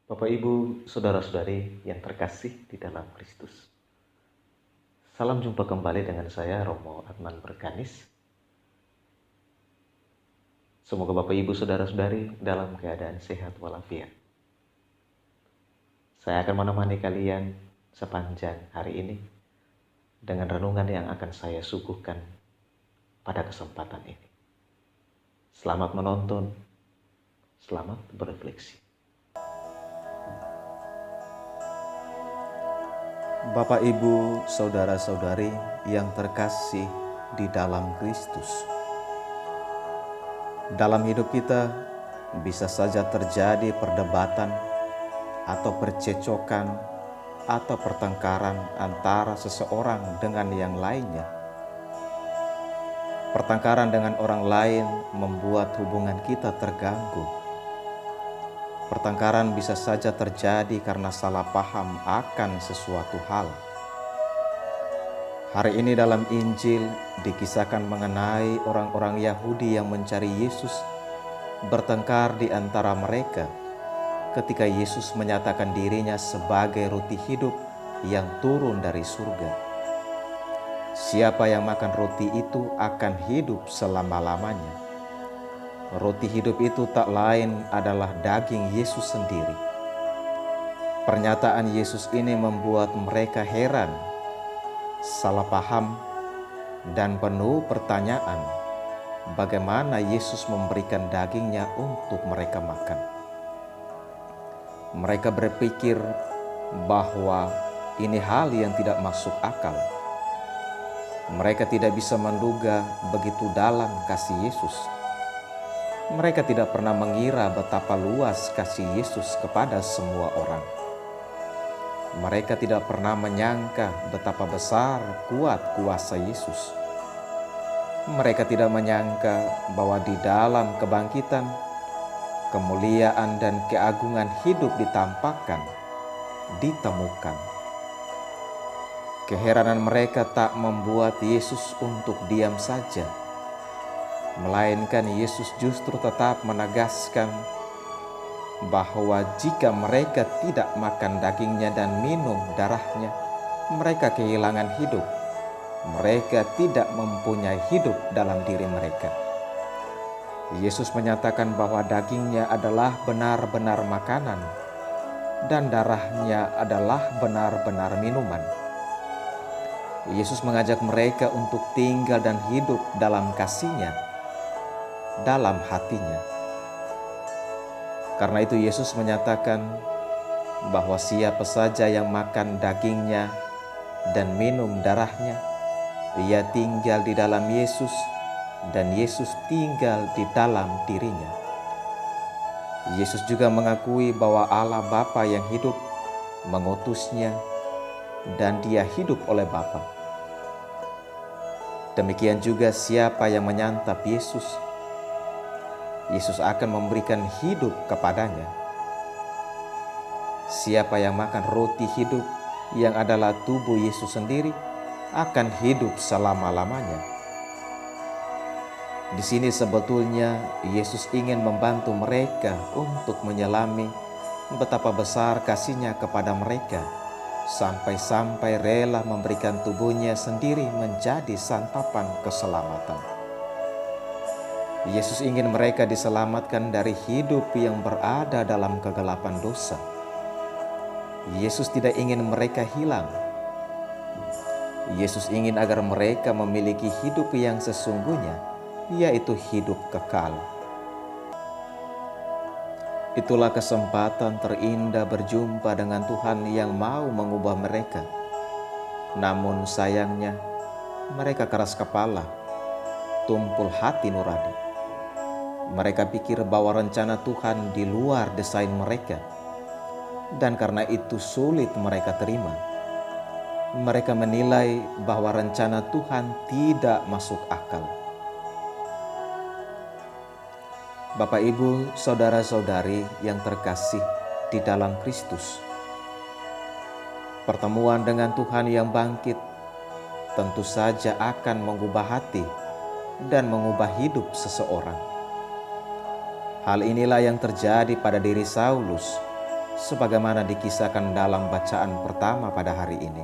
Bapak, Ibu, Saudara-saudari yang terkasih di dalam Kristus. Salam jumpa kembali dengan saya, Romo Adnan Berkanis. Semoga Bapak, Ibu, Saudara-saudari dalam keadaan sehat walafiat. Saya akan menemani kalian sepanjang hari ini dengan renungan yang akan saya suguhkan pada kesempatan ini. Selamat menonton, selamat berefleksi. Bapak, Ibu, Saudara-saudari yang terkasih di dalam Kristus. Dalam hidup kita bisa saja terjadi perdebatan atau percecokan atau pertengkaran antara seseorang dengan yang lainnya. Pertengkaran dengan orang lain membuat hubungan kita terganggu. Pertengkaran bisa saja terjadi karena salah paham akan sesuatu hal. Hari ini dalam Injil dikisahkan mengenai orang-orang Yahudi yang mencari Yesus bertengkar di antara mereka ketika Yesus menyatakan dirinya sebagai roti hidup yang turun dari surga. Siapa yang makan roti itu akan hidup selama-lamanya. Roti hidup itu tak lain adalah daging Yesus sendiri. Pernyataan Yesus ini membuat mereka heran, salah paham, dan penuh pertanyaan bagaimana Yesus memberikan dagingnya untuk mereka makan. Mereka berpikir bahwa ini hal yang tidak masuk akal. Mereka tidak bisa menduga begitu dalam kasih Yesus. Mereka tidak pernah mengira betapa luas kasih Yesus kepada semua orang. Mereka tidak pernah menyangka betapa besar kuat kuasa Yesus. Mereka tidak menyangka bahwa di dalam kebangkitan, kemuliaan dan keagungan hidup ditampakkan, ditemukan. Keheranan mereka tak membuat Yesus untuk diam saja, melainkan Yesus justru tetap menegaskan bahwa jika mereka tidak makan dagingnya dan minum darahnya, mereka kehilangan hidup. Mereka tidak mempunyai hidup dalam diri mereka. Yesus menyatakan bahwa dagingnya adalah benar-benar makanan dan darahnya adalah benar-benar minuman. Yesus mengajak mereka untuk tinggal dan hidup dalam kasih-Nya, dalam hatinya. Karena itu Yesus menyatakan bahwa siapa saja yang makan dagingnya dan minum darahnya, ia tinggal di dalam Yesus dan Yesus tinggal di dalam dirinya. Yesus juga mengakui bahwa Allah Bapa yang hidup mengutusnya dan dia hidup oleh Bapa. Demikian juga siapa yang menyantap Yesus, Yesus akan memberikan hidup kepadanya. Siapa yang makan roti hidup yang adalah tubuh Yesus sendiri akan hidup selama-lamanya. Di sini sebetulnya Yesus ingin membantu mereka untuk menyelami betapa besar kasih-Nya kepada mereka, sampai-sampai rela memberikan tubuhnya sendiri menjadi santapan keselamatan. Yesus ingin mereka diselamatkan dari hidup yang berada dalam kegelapan dosa. Yesus tidak ingin mereka hilang. Yesus ingin agar mereka memiliki hidup yang sesungguhnya, yaitu hidup kekal. Itulah kesempatan terindah berjumpa dengan Tuhan yang mau mengubah mereka. Namun sayangnya, mereka keras kepala, tumpul hati nurani. Mereka pikir bahwa rencana Tuhan di luar desain mereka, dan karena itu sulit mereka terima. Mereka menilai bahwa rencana Tuhan tidak masuk akal. Bapak, Ibu, Saudara-saudari yang terkasih di dalam Kristus, pertemuan dengan Tuhan yang bangkit tentu saja akan mengubah hati dan mengubah hidup seseorang. Hal inilah yang terjadi pada diri Saulus sebagaimana dikisahkan dalam bacaan pertama pada hari ini.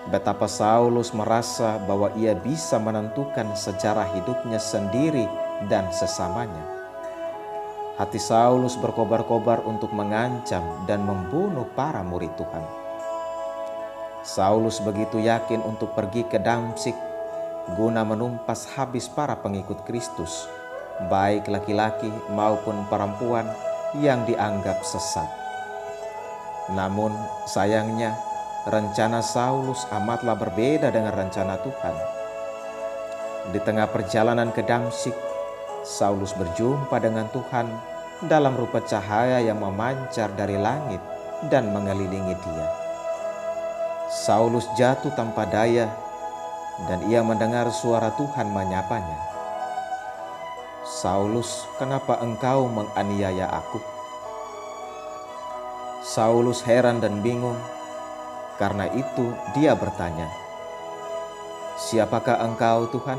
Betapa Saulus merasa bahwa ia bisa menentukan sejarah hidupnya sendiri dan sesamanya. Hati Saulus berkobar-kobar untuk mengancam dan membunuh para murid Tuhan. Saulus begitu yakin untuk pergi ke Damsyik guna menumpas habis para pengikut Kristus, baik laki-laki maupun perempuan yang dianggap sesat. Namun sayangnya, rencana Saulus amatlah berbeda dengan rencana Tuhan. Di tengah perjalanan ke Damsyik, Saulus berjumpa dengan Tuhan dalam rupa cahaya yang memancar dari langit dan mengelilingi dia. Saulus jatuh tanpa daya dan ia mendengar suara Tuhan menyapanya. "Saulus, kenapa engkau menganiaya aku?" Saulus heran dan bingung. Karena itu dia bertanya, "Siapakah engkau, Tuhan?"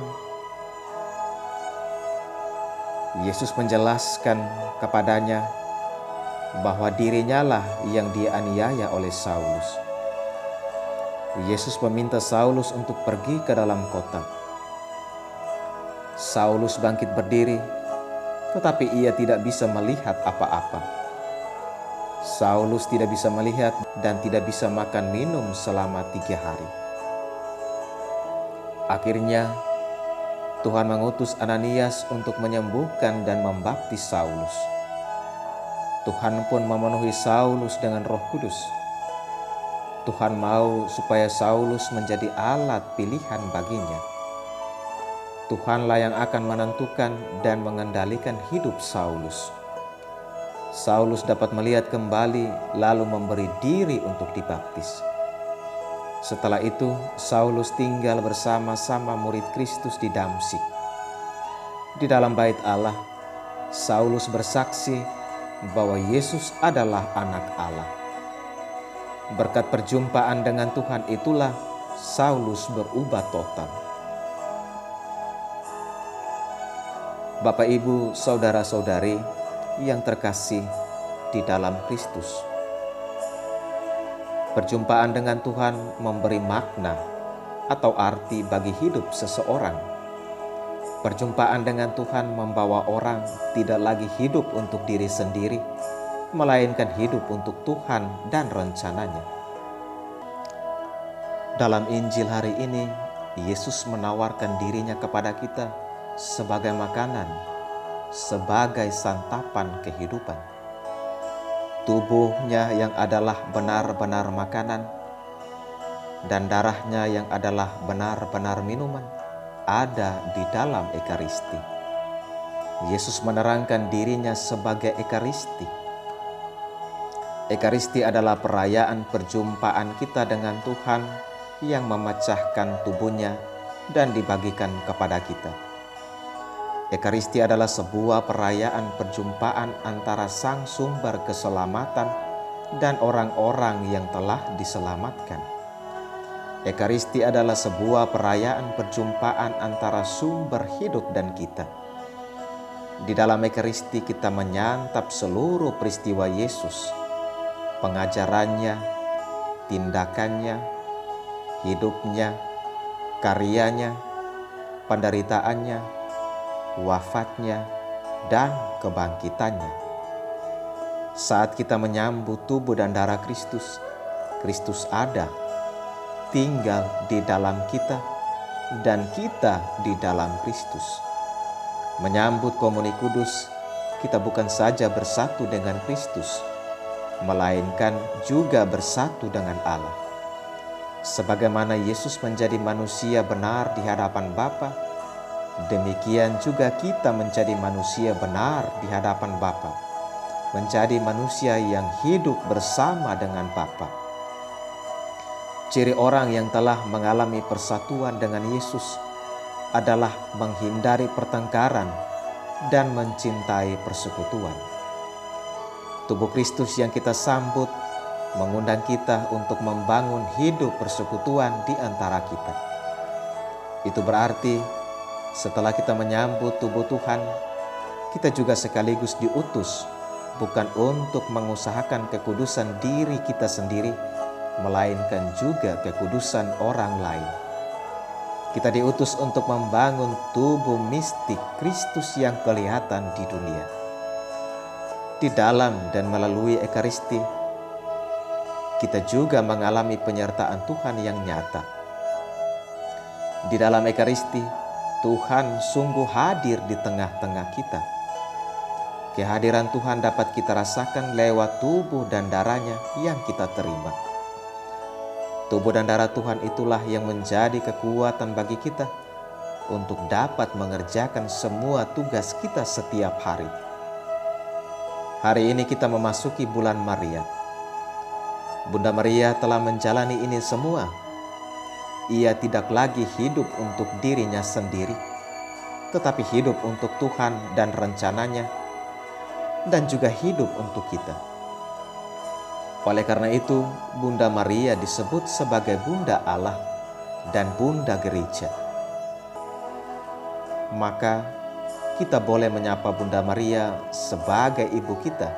Yesus menjelaskan kepadanya bahwa dirinya lah yang dianiaya oleh Saulus. Yesus meminta Saulus untuk pergi ke dalam kota. Saulus bangkit berdiri, tetapi ia tidak bisa melihat apa-apa. Saulus tidak bisa melihat dan tidak bisa makan minum selama 3 hari. Akhirnya Tuhan mengutus Ananias untuk menyembuhkan dan membaptis Saulus. Tuhan pun memenuhi Saulus dengan Roh Kudus. Tuhan mau supaya Saulus menjadi alat pilihan baginya. Tuhanlah yang akan menentukan dan mengendalikan hidup Saulus. Saulus dapat melihat kembali lalu memberi diri untuk dibaptis. Setelah itu, Saulus tinggal bersama-sama murid Kristus di Damsyik. Di dalam bait Allah, Saulus bersaksi bahwa Yesus adalah Anak Allah. Berkat perjumpaan dengan Tuhan itulah Saulus berubah total. Bapak, Ibu, saudara-saudari yang terkasih di dalam Kristus, perjumpaan dengan Tuhan memberi makna atau arti bagi hidup seseorang. Perjumpaan dengan Tuhan membawa orang tidak lagi hidup untuk diri sendiri, melainkan hidup untuk Tuhan dan rencananya. Dalam Injil hari ini, Yesus menawarkan dirinya kepada kita sebagai makanan, sebagai santapan kehidupan. Tubuhnya yang adalah benar-benar makanan dan darahnya yang adalah benar-benar minuman ada di dalam Ekaristi. Yesus menerangkan dirinya sebagai Ekaristi. Ekaristi adalah perayaan perjumpaan kita dengan Tuhan yang memecahkan tubuhnya dan dibagikan kepada kita. Ekaristi adalah sebuah perayaan perjumpaan antara Sang Sumber keselamatan dan orang-orang yang telah diselamatkan. Ekaristi adalah sebuah perayaan perjumpaan antara sumber hidup dan kita. Di dalam Ekaristi kita menyantap seluruh peristiwa Yesus, pengajarannya, tindakannya, hidupnya, karyanya, penderitaannya, wafatnya, dan kebangkitannya. Saat kita menyambut tubuh dan darah Kristus, Kristus ada, tinggal di dalam kita, dan kita di dalam Kristus. Menyambut komuni kudus, kita bukan saja bersatu dengan Kristus, melainkan juga bersatu dengan Allah. Sebagaimana Yesus menjadi manusia benar di hadapan Bapa, demikian juga kita menjadi manusia benar di hadapan Bapa, menjadi manusia yang hidup bersama dengan Bapa. Ciri orang yang telah mengalami persatuan dengan Yesus adalah menghindari pertengkaran dan mencintai persekutuan. Tubuh Kristus yang kita sambut mengundang kita untuk membangun hidup persekutuan di antara kita. Itu berarti setelah kita menyambut tubuh Tuhan, kita juga sekaligus diutus bukan untuk mengusahakan kekudusan diri kita sendiri, melainkan juga kekudusan orang lain. Kita diutus untuk membangun tubuh mistik Kristus yang kelihatan di dunia. Di dalam dan melalui Ekaristi, kita juga mengalami penyertaan Tuhan yang nyata. Di dalam Ekaristi, Tuhan sungguh hadir di tengah-tengah kita. Kehadiran Tuhan dapat kita rasakan lewat tubuh dan darah-Nya yang kita terima. Tubuh dan darah Tuhan itulah yang menjadi kekuatan bagi kita untuk dapat mengerjakan semua tugas kita setiap hari. Hari ini kita memasuki bulan Maria. Bunda Maria telah menjalani ini semua. Ia tidak lagi hidup untuk dirinya sendiri, tetapi hidup untuk Tuhan dan rencananya, dan juga hidup untuk kita. Oleh karena itu, Bunda Maria disebut sebagai Bunda Allah dan Bunda Gereja. Maka kita boleh menyapa Bunda Maria sebagai ibu kita,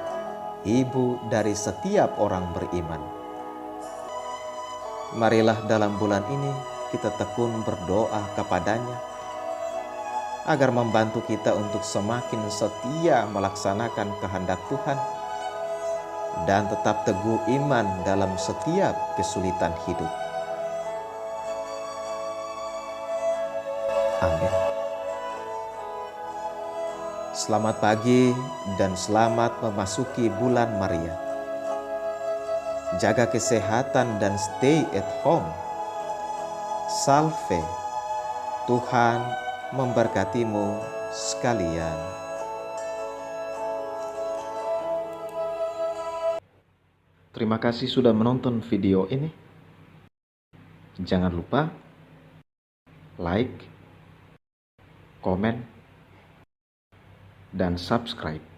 ibu dari setiap orang beriman. Marilah dalam bulan ini kita tekun berdoa kepadanya agar membantu kita untuk semakin setia melaksanakan kehendak Tuhan dan tetap teguh iman dalam setiap kesulitan hidup. Amin. Selamat pagi dan selamat memasuki bulan Maria. Jaga kesehatan dan stay at home. Salve, Tuhan memberkatimu sekalian. Terima kasih sudah menonton video ini. Jangan lupa like, komen, dan subscribe.